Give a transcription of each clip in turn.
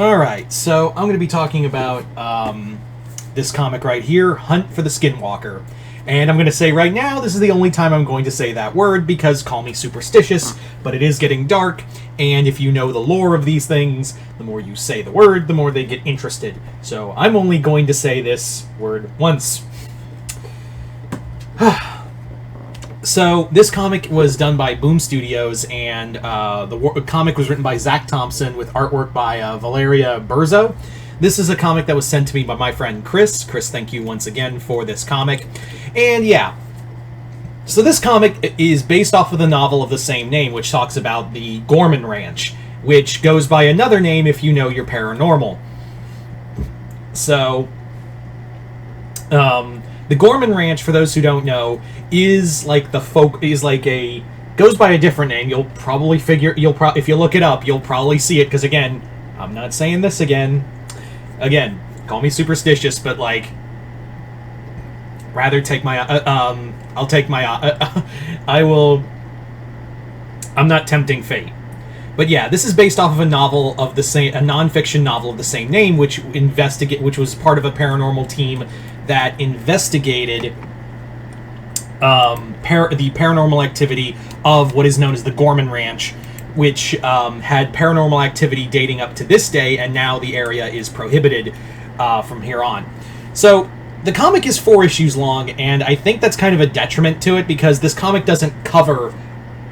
Alright, so I'm going to be talking about this comic right here, Hunt for the Skinwalker. And I'm going to say right now, this is the only time I'm going to say that word, because call me superstitious, but it is getting dark, and if you know the lore of these things, the more you say the word, the more they get interested. So I'm only going to say this word once. So this comic was done by Boom Studios, and the comic was written by Zach Thompson with artwork by Valeria Berzo. This is a comic that was sent to me by my friend Chris. Chris, thank you once again for this comic. And yeah, so this comic is based off of the novel of the same name, which talks about the Gorman Ranch, which goes by another name if you know your paranormal. So, the Gorman Ranch, for those who don't know, is like goes by a different name. You'll probably if you look it up, you'll probably see it, because again, I'm not saying this again. Again, call me superstitious, but like, rather take my I'll take my I will. I'm not tempting fate. But yeah, this is based off of a novel of the same, a non-fiction novel of the same name, which was part of a paranormal team that investigated the paranormal activity of what is known as the Gorman Ranch, which had paranormal activity dating up to this day, and now the area is prohibited from here on. So the comic is 4 issues long, and I think that's kind of a detriment to it, because this comic doesn't cover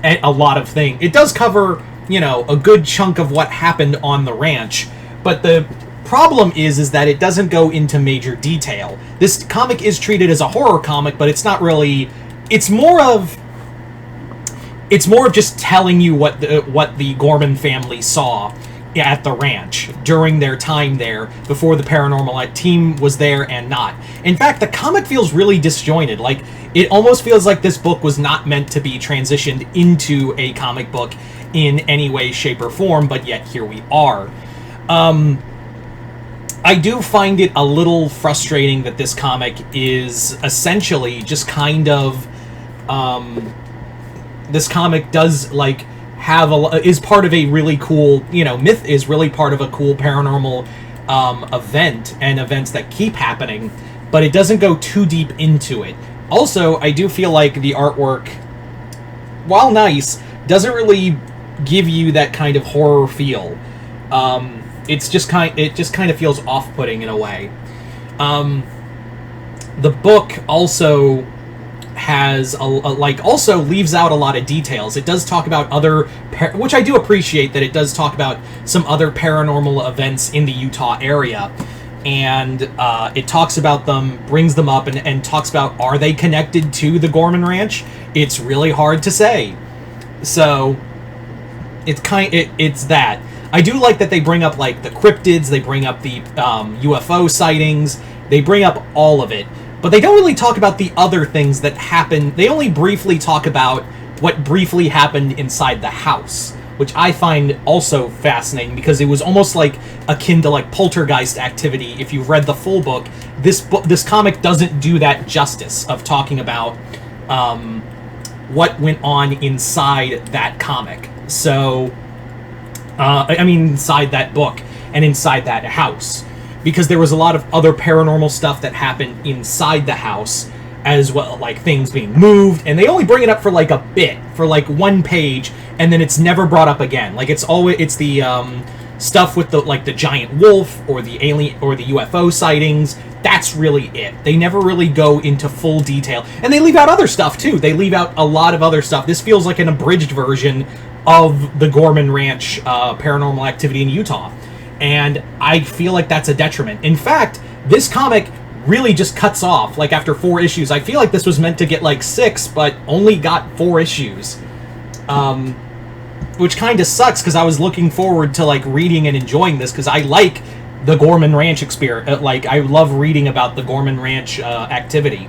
a lot of things. It does cover, you know, a good chunk of what happened on the ranch, but the problem is that it doesn't go into major detail. This comic is treated as a horror comic, but it's not really. It's more of just telling you what the Gorman family saw at the ranch during their time there, before the paranormal team was there and not. In fact, the comic feels really disjointed. Like, it almost feels like this book was not meant to be transitioned into a comic book in any way, shape, or form, but yet here we are. I do find it a little frustrating that this comic is essentially just kind of this comic does like have is part of a really cool, you know, myth, is really part of a cool paranormal event and events that keep happening, but it doesn't go too deep into it. Also, I do feel like the artwork, while nice, doesn't really give you that kind of horror feel. It just kind of feels off-putting in a way. The book also has also leaves out a lot of details. It does talk about other, which I do appreciate, that it does talk about some other paranormal events in the Utah area, and it talks about them, brings them up, and talks about, are they connected to the Gorman Ranch? It's really hard to say. So it's that. I do like that they bring up like the cryptids, they bring up the UFO sightings, they bring up all of it. But they don't really talk about the other things that happen. They only briefly talk about what briefly happened inside the house, which I find also fascinating, because it was almost like akin to like poltergeist activity. If you've read the full book, this comic doesn't do that justice of talking about what went on inside that comic. So, I mean, inside that book and inside that house. Because there was a lot of other paranormal stuff that happened inside the house as well, like things being moved, and they only bring it up for like a bit, for like 1 page, and then it's never brought up again. Like, it's the stuff with the like the giant wolf or the alien or the UFO sightings. That's really it. They never really go into full detail, and they leave out other stuff too. They leave out a lot of other stuff. This feels like an abridged version of the Gorman Ranch paranormal activity in Utah. And I feel like that's a detriment. In fact, this comic really just cuts off, like, after 4 issues. I feel like this was meant to get, like, 6, but only got 4 issues. Which kind of sucks, because I was looking forward to, like, reading and enjoying this, because I like the Gorman Ranch experience. Like, I love reading about the Gorman Ranch activity.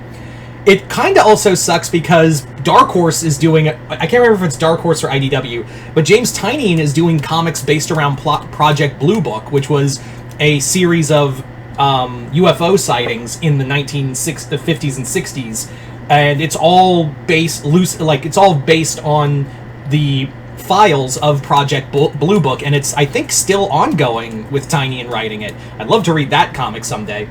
It kind of also sucks because Dark Horse is doing, I can't remember if it's Dark Horse or IDW, but James Tynion is doing comics based around Project Blue Book, which was a series of UFO sightings in the 50s and 60s, and it's all based on the files of Project Blue Book, and it's, I think, still ongoing with Tynion writing it. I'd love to read that comic someday.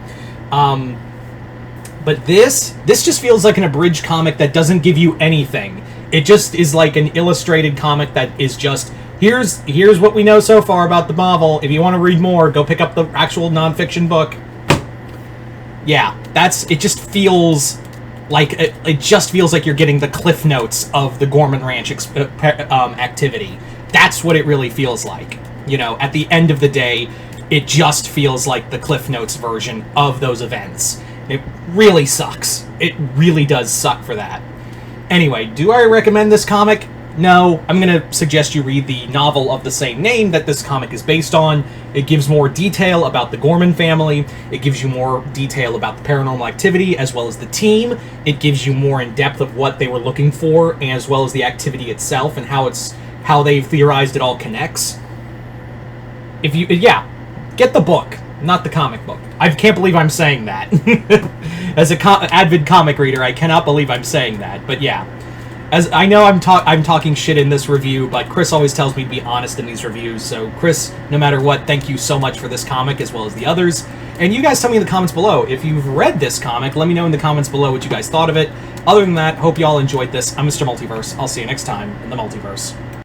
But this just feels like an abridged comic that doesn't give you anything. It just is like an illustrated comic that is just, here's what we know so far about the novel. If you want to read more, go pick up the actual nonfiction book. Yeah, it just feels like you're getting the cliff notes of the Gorman Ranch activity. That's what it really feels like. You know, at the end of the day, it just feels like the cliff notes version of those events. It really sucks. It really does suck for that. Anyway, do I recommend this comic? No. I'm going to suggest you read the novel of the same name that this comic is based on. It gives more detail about the Gorman family. It gives you more detail about the paranormal activity as well as the team. It gives you more in depth of what they were looking for as well as the activity itself and how they've theorized it all connects. Get the book, not the comic book. I can't believe I'm saying that. As an avid comic reader, I cannot believe I'm saying that. But yeah, as I know I'm talking shit in this review, but Chris always tells me to be honest in these reviews. So Chris, no matter what, thank you so much for this comic as well as the others. And you guys tell me in the comments below if you've read this comic. Let me know in the comments below what you guys thought of it. Other than that, hope you all enjoyed this. I'm Mr. Multiverse. I'll see you next time in the Multiverse.